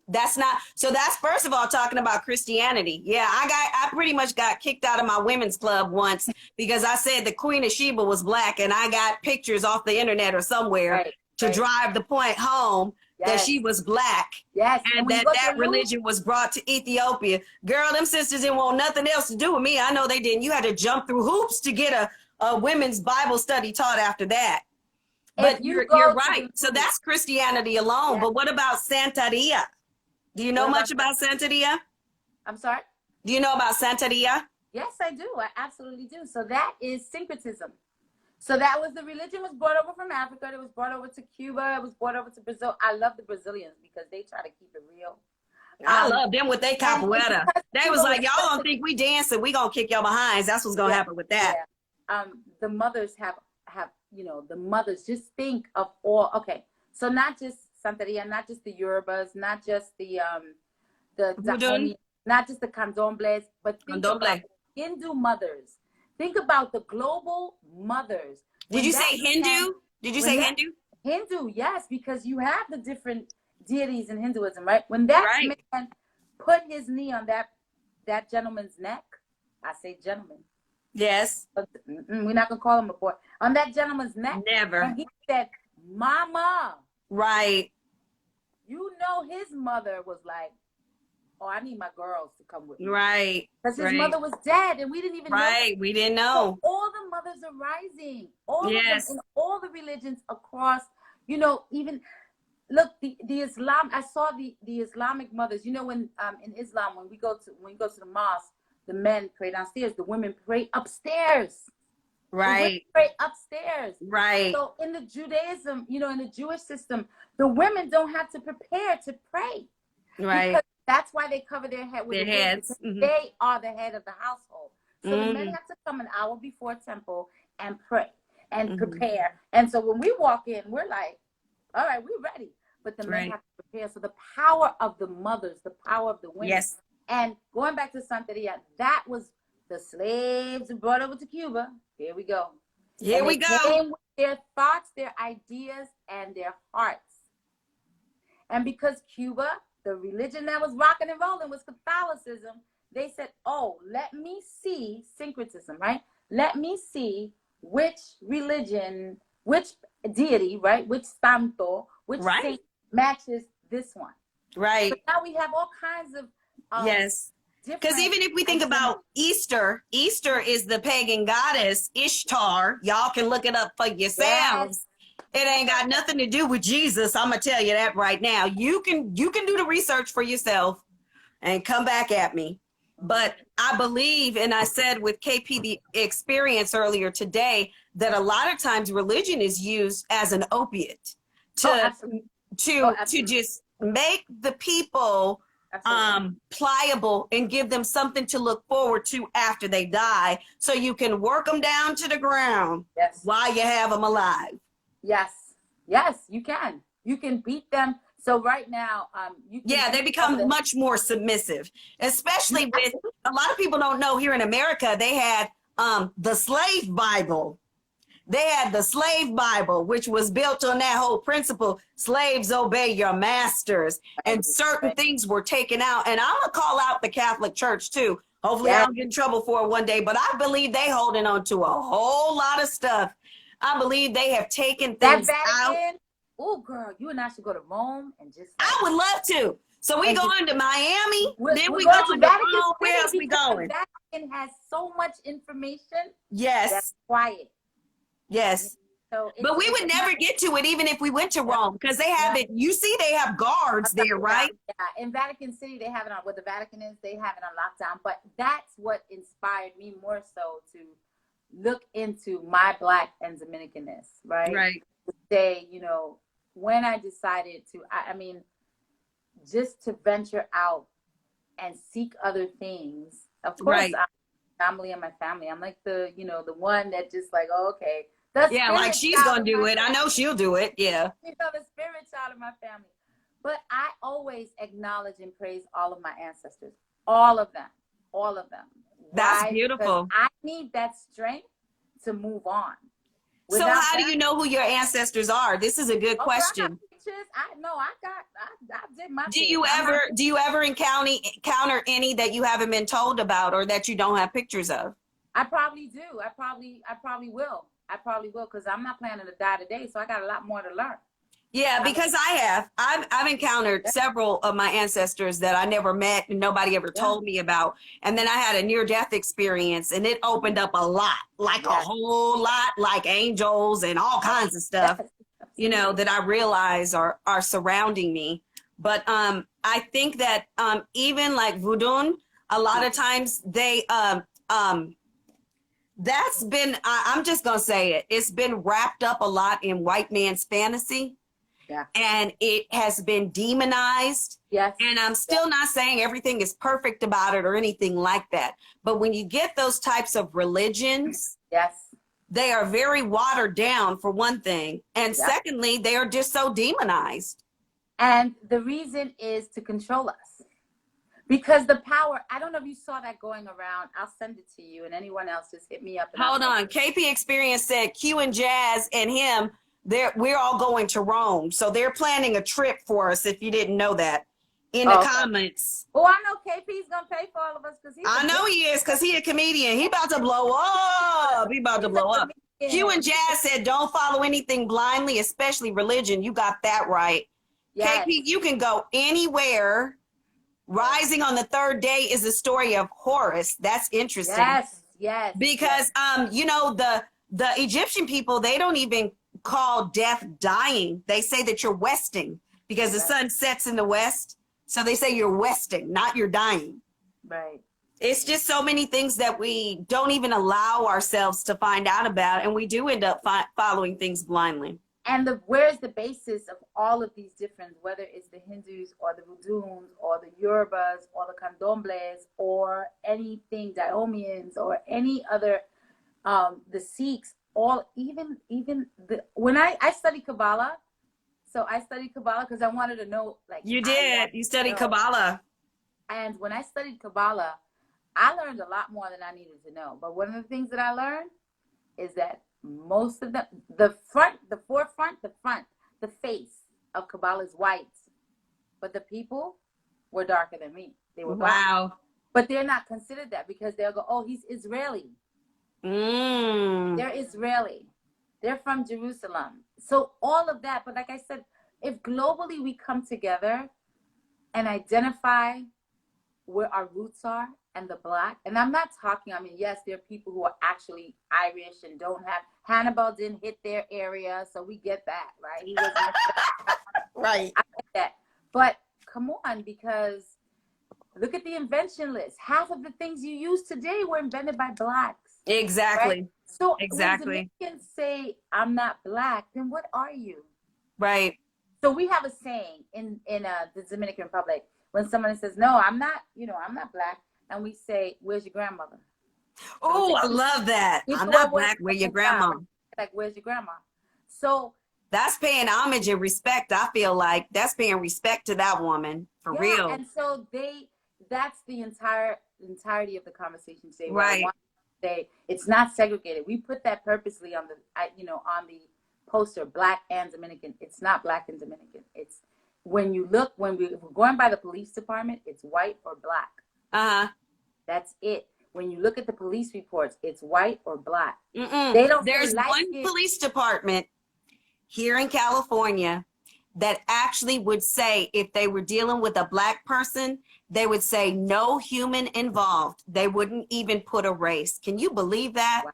That's not. So that's, first of all, talking about Christianity. Yeah, I pretty much got kicked out of my women's club once because I said the Queen of Sheba was black, and I got pictures off the internet or somewhere to drive the point home that she was black. Yes. And that religion was brought to Ethiopia. Girl, them sisters didn't want nothing else to do with me. I know they didn't. You had to jump through hoops to get a women's Bible study taught after that. But you're right. So that's Christianity alone. But what about Santeria? Do you know much about Santeria? I'm sorry? Do you know about Santeria? Yes, I do. I absolutely do. So that is syncretism. So that was the religion was brought over from Africa. It was brought over to Cuba. It was brought over to Brazil. I love the Brazilians because they try to keep it real. I love them with their capoeira. They was like, y'all don't think we dancing, we gonna kick your behinds. That's what's gonna happen with that. Yeah. The mothers have the mothers just think of all. Okay, so not just Santeria, not just the Yorubas, not just the Dahomey, not just the Condombles, but think about Hindu mothers. Think about the global mothers. Did you say Hindu? Did you say Hindu? Hindu, yes, because you have the different deities in Hinduism, right? When that man put his knee on that gentleman's neck, I say gentleman. Yes. But we're not gonna call him a boy. On that gentleman's neck. Never. And he said, "Mama." Right. You know, his mother was like, "Oh, I need my girls to come with me." Right. Because his mother was dead, and we didn't even know. Right. We didn't know. So all the mothers are rising. All of them in all the religions across. You know, even look the Islam. I saw the Islamic mothers. You know, when in Islam, when you go to the mosque, the men pray downstairs, the women pray upstairs. Right. The women pray upstairs. Right. So in the Judaism, you know, in the Jewish system, the women don't have to prepare to pray. Right. Because that's why they cover their head with their heads. Mm-hmm. They are the head of the household. So the men have to come an hour before temple and pray and prepare. And so when we walk in, we're like, all right, we're ready. But the men have to prepare. So the power of the mothers, the power of the women. Yes. And going back to Santeria, that was the slaves brought over to Cuba. Here we go. Here we go. Came with their thoughts, their ideas, and their hearts. And because Cuba, the religion that was rocking and rolling was Catholicism, they said, oh, let me see syncretism, right? Let me see which religion, which deity, right? Which santo, which saint matches this one. Right. So now we have all kinds of yes. Because even if we think about Easter, Easter is the pagan goddess Ishtar. Y'all can look it up for yourselves. It ain't got nothing to do with Jesus. I'm gonna tell you that right now. You can do the research for yourself and come back at me. But I believe, and I said with KP the experience earlier today, that a lot of times religion is used as an opiate to just make the people pliable and give them something to look forward to after they die, so you can work them down to the ground while you have them alive. Yes, you can beat them. So right now, they become much more submissive, especially with a lot of people don't know here in America, they had the slave Bible. They had the slave Bible, which was built on that whole principle. Slaves, obey your masters. And certain things were taken out. And I'm going to call out the Catholic Church, too. Hopefully I don't get in trouble for it one day. But I believe they holding on to a whole lot of stuff. I believe they have taken things out. Oh, girl, you and I should go to Rome and just... I would love to. So we going to Miami, then we go going to Vatican. Rome. Where else we going? The Vatican has so much information. Yes. That's quiet. Yes. So but we would never get to it even if we went to Rome, because they have it. You see, they have guards there, right? Yeah. In Vatican City, they have it on where the Vatican is. They have it on lockdown. But that's what inspired me more so to look into my Black and Dominicanness, right? Right. To say, you know, when I decided to, I mean, just to venture out and seek other things. Of course, Right. I'm family and my family. I'm like the, the one that just like, oh, okay, the Yeah, like spirit she's child gonna of do my it. I know family. she'll do it. Yeah. The spirit child of my family. But I always acknowledge and praise all of my ancestors, all of them, all of them. That's Why? Because beautiful. I need that strength to move on. So Without how do that, you know who your ancestors are? This is a good oh, girl, I got question. pictures. I did my Do thing. you I'm not. ever encounter any that you haven't been told about or that you don't have pictures of? I probably do. I probably will. I probably will because I'm not planning to die today, so I got a lot more to learn. Yeah, I mean, because I've encountered yeah, several of my ancestors that I never met and nobody ever yeah, told me about. And then I had a near death experience and it opened up a lot, like a yes, whole lot, like angels and all kinds of stuff, yes, absolutely. that I realize are surrounding me. But I think that even like Voudoun, a lot of times they that's been I'm just gonna say it. It's been wrapped up a lot in white man's fantasy Yeah. and it has been demonized. Yes. And I'm Yes. still not saying everything is perfect about it or anything like that. But when you get those types of religions, Yes. they are very watered down for one thing. And Yeah. secondly, they are just so demonized. And the reason is to control us. Because the power, I don't know if you saw that going around. I'll send it to you and anyone else just hit me up. And Hold on. KP Experience said Q and Jazz and him, we're all going to Rome. So they're planning a trip for us if you didn't know that in the comments. Oh, I know KP's going to pay for all of us because I know he is because he a comedian. He about to blow up. He about to blow up. Q and Jazz said, don't follow anything blindly, especially religion. You got that right. Yes. KP, you can go anywhere. Rising on the third day is the story of Horus. That's interesting. Yes, yes. Because the Egyptian people, they don't even call death dying. They say that you're westing because the sun sets in the west. So they say you're westing, not you're dying. Right. It's just so many things that we don't even allow ourselves to find out about, and we do end up following things blindly. And where's the basis of all of these different, whether it's the Hindus or the Vauduns or the Yorubas or the Condombles or anything, Daomians or any other, the Sikhs, all when I studied Kabbalah, so I studied Kabbalah because I wanted to know, like you studied Kabbalah. And when I studied Kabbalah, I learned a lot more than I needed to know. But one of the things that I learned is that most of them, the face of Kabbalah is white, but the people were darker than me. They were black. Wow. But they're not considered that because they'll go, oh, he's Israeli. They're Israeli. They're from Jerusalem. So all of that. But like I said, if globally we come together and identify where our roots are and the black, and I'm not talking, I mean, yes, there are people who are actually Irish and don't have, Hannibal didn't hit their area, so we get that, right? He wasn't right. I get that. But come on, because look at the invention list. Half of the things you use today were invented by blacks. Exactly. Right? So exactly. when Dominicans say, I'm not black, then what are you? Right. So we have a saying in the Dominican Republic, when someone says, no, I'm not black, and we say, where's your grandmother? Oh, I love that. I'm not black, where's your grandma? Like, where's your grandma? So that's paying homage and respect. I feel like that's paying respect to that woman for real. And so that's the entirety of the conversation today. Right. Say it's not segregated. We put that purposely on the poster, black and Dominican. It's not black and Dominican. It's when we're going by the police department, it's white or black. That's it. When you look at the police reports, it's white or black. They don't. There's one police department here in California that actually would say if they were dealing with a black person, they would say no human involved. They wouldn't even put a race. Can you believe that? Wow.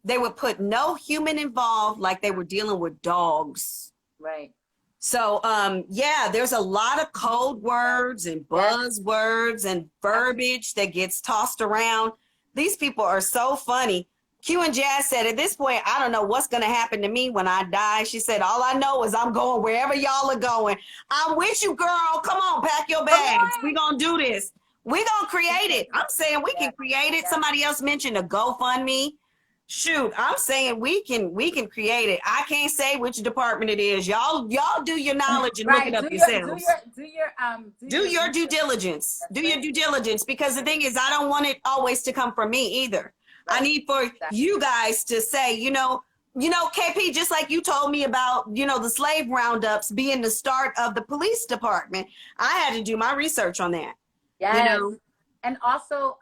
They would put no human involved, like they were dealing with dogs. Right. So, there's a lot of code words and buzzwords and verbiage that gets tossed around. These people are so funny. Q and Jazz said, at this point, I don't know what's going to happen to me when I die. She said, all I know is I'm going wherever y'all are going. I'm with you, girl. Come on, pack your bags. We're going to do this. We're going to create it. I'm saying we can create it. Somebody else mentioned a GoFundMe. Shoot, I'm saying we can create it. I can't say which department it is. Y'all do your knowledge and look it up yourselves. Do your due diligence. Do your due diligence, because the thing is, I don't want it always to come from me either. I need for you guys to say, you know, KP, just like you told me about, the slave roundups being the start of the police department. I had to do my research on that. Yes. And also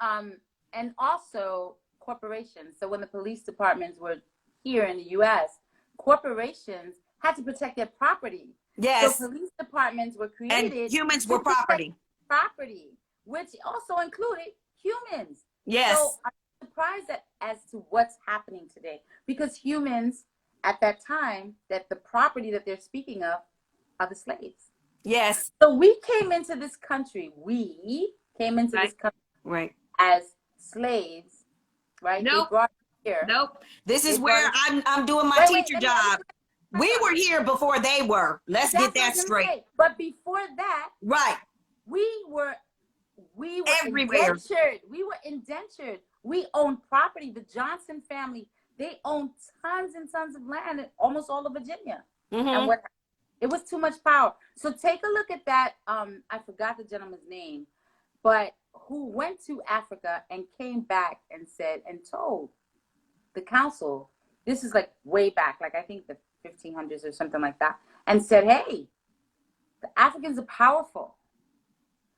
corporations. So when the police departments were here in the U.S., corporations had to protect their property. Yes. So police departments were created. And humans were property. Property, which also included humans. Yes. So I'm surprised as to what's happening today, because humans at that time, that the property that they're speaking of are the slaves. Yes. So we came into this country. This country as slaves, right? Nope. They brought us here. Nope. This is where I'm doing my teacher job. We were here before they were. Let's get that straight. But before that, right, we were everywhere. Indentured. We were indentured. We owned property. The Johnson family, they owned tons and tons of land in almost all of Virginia. And it was too much power. So take a look at that. I forgot the gentleman's name, but who went to Africa and came back and said and told the council, this is like way back, like I think the 1500s or something like that, and said, hey, the Africans are powerful.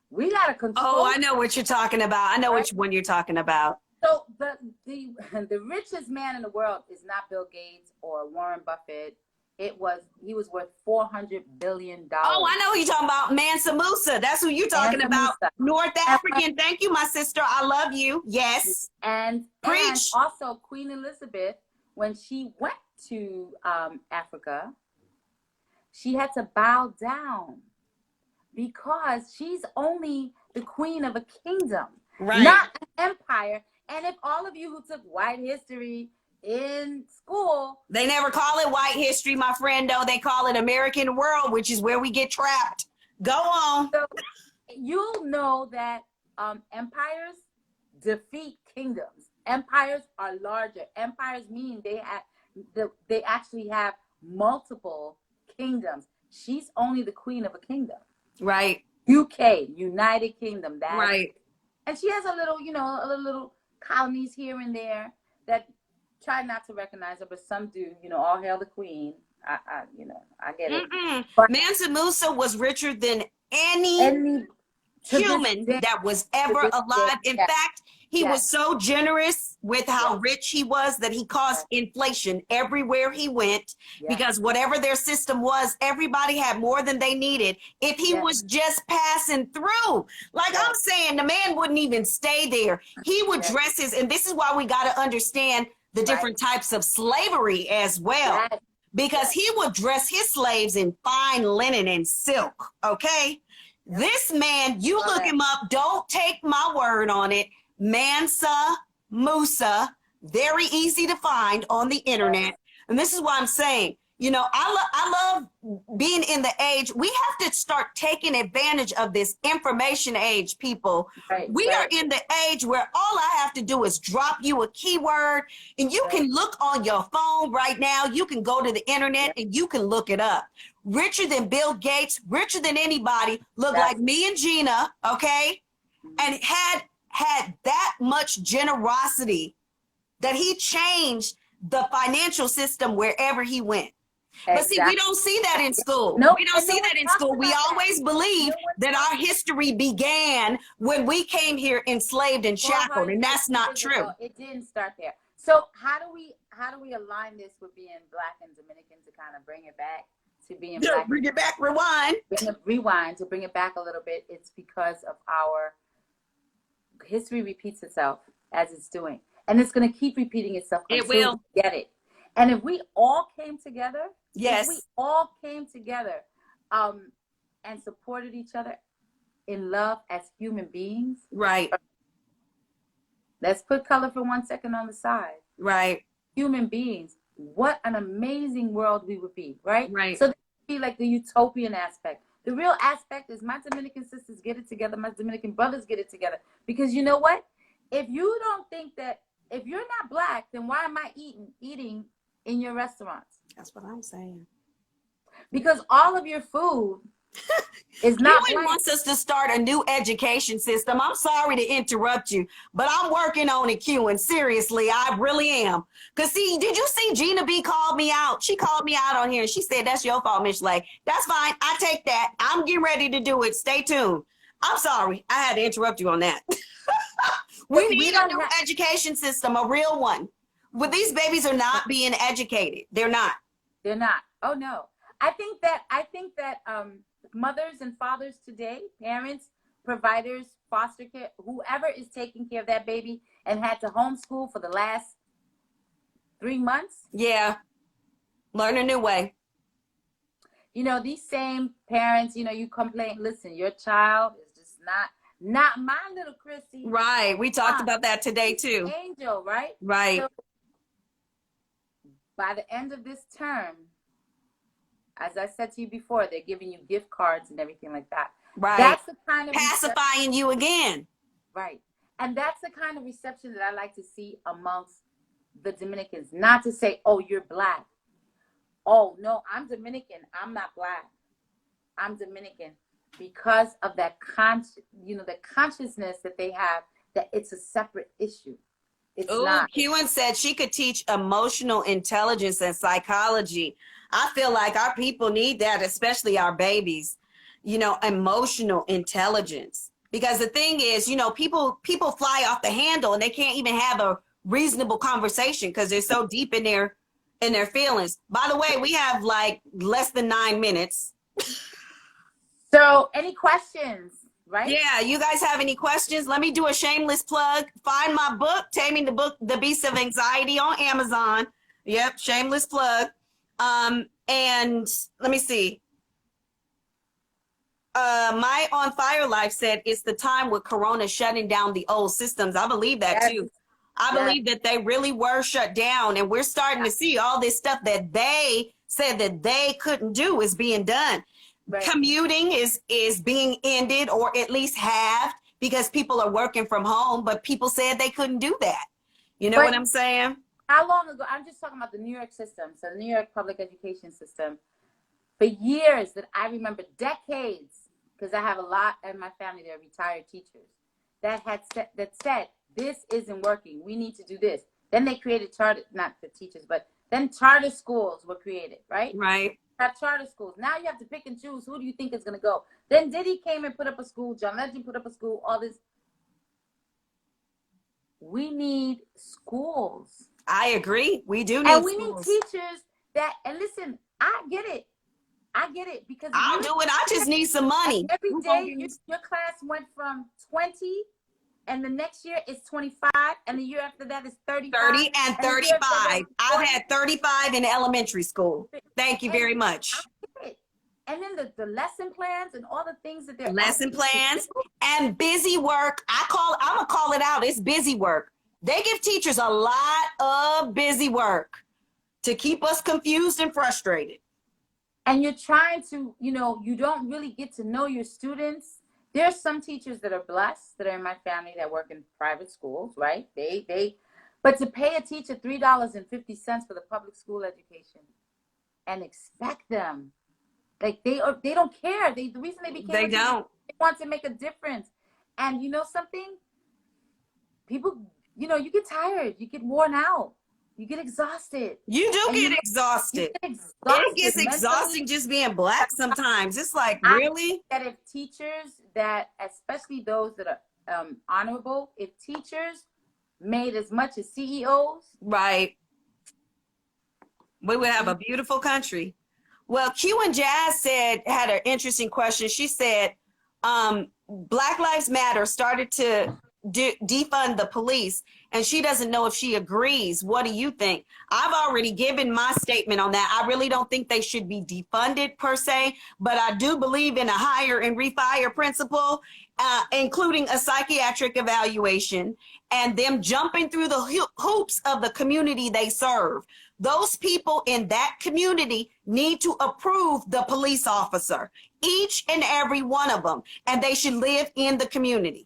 We got to control. Oh, I know what you're talking about. I know which one you're talking about. So the richest man in the world is not Bill Gates or Warren Buffett. He was worth $400 billion. Oh, I know who you're talking about. Mansa Musa. That's who you're talking about. North African. Thank you, my sister. I love you. Yes. And also Queen Elizabeth, when she went to Africa, she had to bow down because she's only the queen of a kingdom, not an empire. And if all of you who took white history in school, they never call it white history, my friend, though. They call it American world, which is where we get trapped. Go on. So you'll know that empires defeat kingdoms. Empires are larger. Empires mean they actually have multiple kingdoms. She's only the queen of a kingdom. Right. UK, United Kingdom. Right. And she has a little colonies here and there that try not to recognize her, but some do. All hail the queen. I get it. But Mansa Musa was richer than any human that was ever alive. In fact, he was so generous with how rich he was that he caused inflation everywhere he went, because whatever their system was, everybody had more than they needed. If he was just passing through, like I'm saying, the man wouldn't even stay there. He would dress and this is why we got to understand the different types of slavery as well, because he would dress his slaves in fine linen and silk. Okay. This man, you look him up. Don't take my word on it. Mansa Musa, very easy to find on the internet. And this is why I'm saying, I love being in the age. We have to start taking advantage of this information age, people. We are in the age where all I have to do is drop you a keyword and you can look on your phone right now. You can go to the internet and you can look it up. Richer than Bill Gates, richer than anybody, look like me and Gina, okay? And had that much generosity that he changed the financial system wherever he went. But see, we don't see that in school. We don't see that in school. We always believe that our history began when we came here enslaved and shackled, and that's not true. It didn't start there. So how do we align this with being Black and Dominican to kind of bring it back to being Black? Bring it back, rewind. Rewind to bring it back a little bit. It's because of our history repeats itself as it's doing, and it's going to keep repeating itself. It will. We get it. And if we all came together, and supported each other in love as human beings, right? Let's put color for 1 second on the side. Right. human beings, what an amazing world we would be, right? Right. So that would be like the utopian aspect. The real aspect is my Dominican sisters get it together, my Dominican brothers get it together. Because you know what? If you don't think that, if you're not Black, then why am I eating in your restaurants? That's what I'm saying. Because all of your food is not Black. Wants us to start a new education system. I'm sorry to interrupt you, but I'm working on it, Q, and seriously, I really am. Because see, did you see Gina B called me out? She called me out on here and she said, that's your fault, Michelee. That's fine. I take that. I'm getting ready to do it. Stay tuned. I'm sorry. I had to interrupt you on that. we need a new education system, a real one. Well, these babies are not being educated. They're not. They're not. Oh, no. I think that mothers and fathers today, parents, providers, foster care, whoever is taking care of that baby and had to homeschool for the last 3 months. Yeah. Learn a new way. You know, these same parents, you know, you complain, listen, your child is just not my little Chrissy. Right. We talked about that today too. Angel, right? Right. So, by the end of this term, as I said to you before, they're giving you gift cards and everything like that. Right. That's the kind of pacifying you again. Right. And that's the kind of reception that I like to see amongst the Dominicans. Not to say, oh, you're Black. Oh, no, I'm Dominican. I'm not Black. I'm Dominican. Because of that the consciousness that they have that it's a separate issue. It's not. Kewen said she could teach emotional intelligence and psychology. I feel like our people need that, especially our babies, you know, emotional intelligence. Because the thing is, you know, people fly off the handle and they can't even have a reasonable conversation because they're so deep in their feelings. By the way, we have like less than 9 minutes. So any questions, right? Yeah, you guys have any questions? Let me do a shameless plug. Find my book, Taming the Beast of Anxiety on Amazon. Yep, shameless plug. And let me see. My On Fire Life said it's the time with Corona shutting down the old systems. I believe that too. I believe that they really were shut down, and we're starting to see all this stuff that they said that they couldn't do is being done. Right. Commuting is being ended or at least halved because people are working from home, but people said they couldn't do that. You know what I'm saying? How long ago? I'm just talking about the New York system, so the New York public education system. For years that I remember, decades, because I have a lot in my family that are retired teachers that said this isn't working. We need to do this. Then they created not the teachers, but then charter schools were created, right? Right. Have charter schools. Now you have to pick and choose who do you think is going to go. Then Diddy came and put up a school. John Legend put up a school. All this. We need schools. I agree. We do need and we schools. need teachers that, and listen, I get it because I'll do it. I just need some money. Every day your class went from 20 and the next year is 25 and the year after that is 35. 30 and 35. I've had 35 in elementary school. Thank you very much. And then the lesson plans and all the things that they're lesson plans and busy work. I'm gonna call it out. It's busy work. They give teachers a lot of busy work to keep us confused and frustrated. And you're trying to, you don't really get to know your students. There's some teachers that are blessed that are in my family that work in private schools, right? But to pay a teacher $3.50 for the public school education and expect them, like they don't care. The reason they became they want to make a difference. And you know something? People, you get tired, you get worn out, you get exhausted. You do get exhausted. It gets exhausting just being Black sometimes. It's like, really? That if teachers that, especially those that are honorable, if teachers made as much as CEOs. Right. We would have a beautiful country. Well, Q and Jazz had an interesting question. She said, Black Lives Matter started to defund the police, and she doesn't know if she agrees. What do you think? I've already given my statement on that. I really don't think they should be defunded per se, but I do believe in a hire and refire principle, including a psychiatric evaluation and them jumping through the hoops of the community they serve. Those people in that community need to approve the police officer, each and every one of them, and they should live in the community.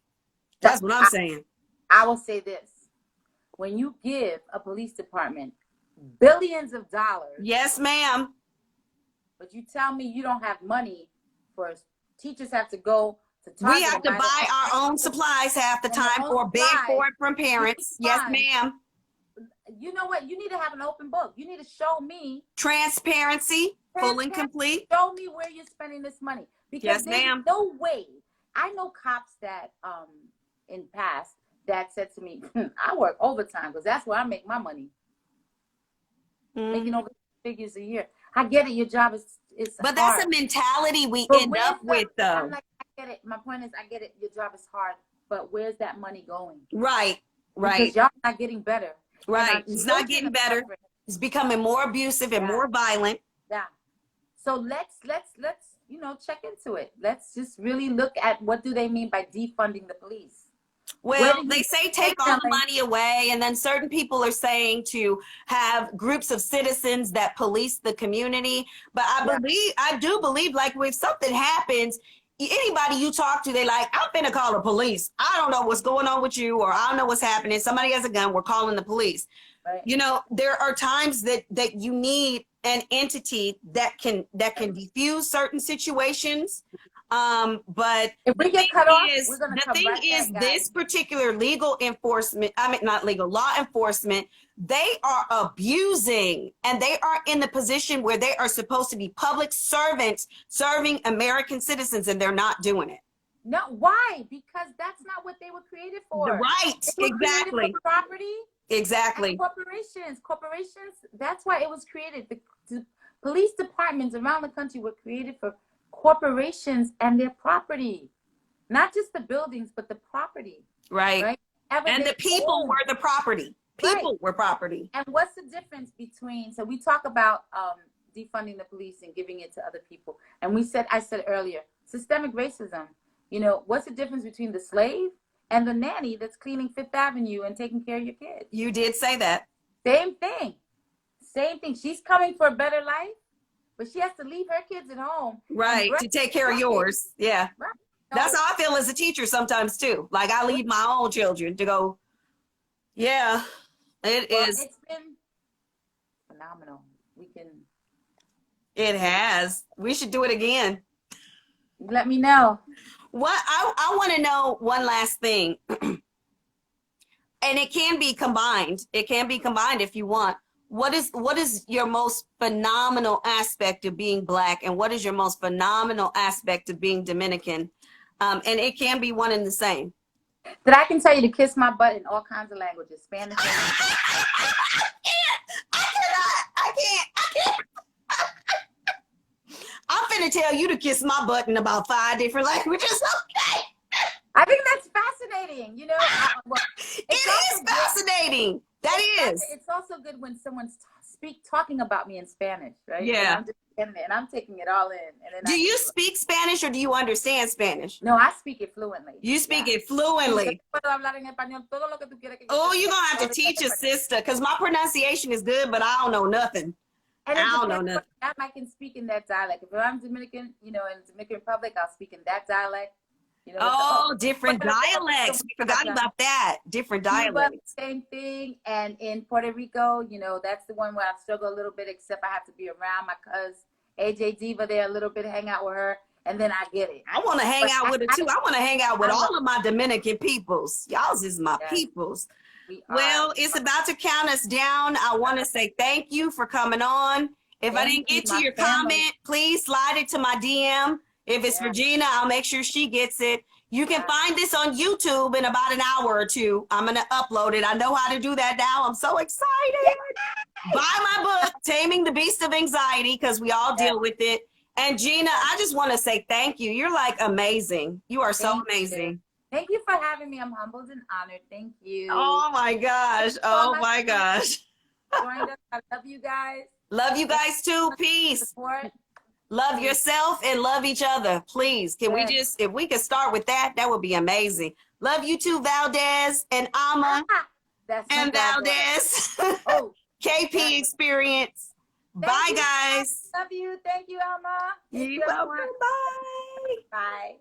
That's what I'm saying. I will say this. When you give a police department billions of dollars. Yes, ma'am. But you tell me you don't have money for teachers have to go to Target. We have to buy our own supplies half the time or beg for it from parents. Yes, ma'am. You know what? You need to have an open book. You need to show me transparency, full and complete. Show me where you're spending this money. Because there's no way. I know cops that in past that said to me, I work overtime because that's where I make my money. Making over figures a year. I get it. Your job is but hard. That's a mentality we end up with, though. I'm like, I get it. My point is, I get it. Your job is hard, but where's that money going? Right. Because y'all not getting better. Right. It's not getting better. It's becoming more abusive and more violent. Yeah. So let's check into it. Let's just really look at what do they mean by defunding the police. Well, they say take all the money away, and then certain people are saying to have groups of citizens that police the community. But I do believe, like, if something happens, anybody you talk to, they like, I'm finna call the police. I don't know what's going on with you, or I don't know what's happening. Somebody has a gun. We're calling the police. Right. You know, there are times that you need an entity that can defuse certain situations. But if we get cut off, this particular law enforcement, they are abusing, and they are in the position where they are supposed to be public servants serving American citizens, and they're not doing it. No, why? Because that's not what they were created for. Right, exactly. For property. Exactly. And corporations, that's why it was created. The police departments around the country were created for corporations and their property, not just the buildings, but the property. Right. And the people were the property. People were property. And what's the difference between, so we talk about defunding the police and giving it to other people. And I said earlier, systemic racism. You know, what's the difference between the slave and the nanny that's cleaning Fifth Avenue and taking care of your kids? You did say that. Same thing. She's coming for a better life, but she has to leave her kids at home. Right, to take care of yours. Yeah. Right. That's how I feel as a teacher sometimes, too. Like, I leave my own children to go. Yeah, it's been phenomenal. It has. We should do it again. Let me know. What I want to know one last thing. And it can be combined. It can be combined if you want. What is your most phenomenal aspect of being Black, and what is your most phenomenal aspect of being Dominican? And it can be one and the same. That I can tell you to kiss my butt in all kinds of languages, Spanish. I can't. I'm finna tell you to kiss my butt in about 5 different languages. Okay. I think that's fascinating. You know, it is fascinating. That is. It's also good when someone's talking about me in Spanish, right? Yeah. And I'm taking it all in. And then do you speak Spanish or do you understand Spanish? No, I speak it fluently. You speak it fluently. Oh, you're gonna have to teach a sister, because my pronunciation is good, but I don't know nothing. And I don't know nothing. I can speak in that dialect. If I'm Dominican, in the Dominican Republic, I'll speak in that dialect. Different dialects. We forgot about that. Different dialects. Same thing. And in Puerto Rico, that's the one where I struggle a little bit, except I have to be around my cousin AJ Diva there a little bit, hang out with her, and then I get it. I want to hang out with her too. I want to hang out with all of my Dominican peoples. Y'all's is my peoples. Well, it's about to count us down. I want to say thank you for coming on. If I didn't get to your comment, please slide it to my DM. If it's for Gina, I'll make sure she gets it. You can find this on YouTube in about an hour or two. I'm going to upload it. I know how to do that now. I'm so excited. Buy my book, Taming the Beast of Anxiety, because we all deal with it. And Gina, I just want to say thank you. You're like amazing. You are so amazing. Thank you for having me. I'm humbled and honored. Thank you. Oh my gosh. Oh my gosh. Joined us. I love you guys. Love you guys too. Peace. Support. Love yourself and love each other. Please. Can we just, if we could start with that, that would be amazing. Love you too, Valdez and Ama and Valdez. Oh, KP Experience. Bye, guys. Love you. Thank you, Alma. You're welcome. Bye. Bye.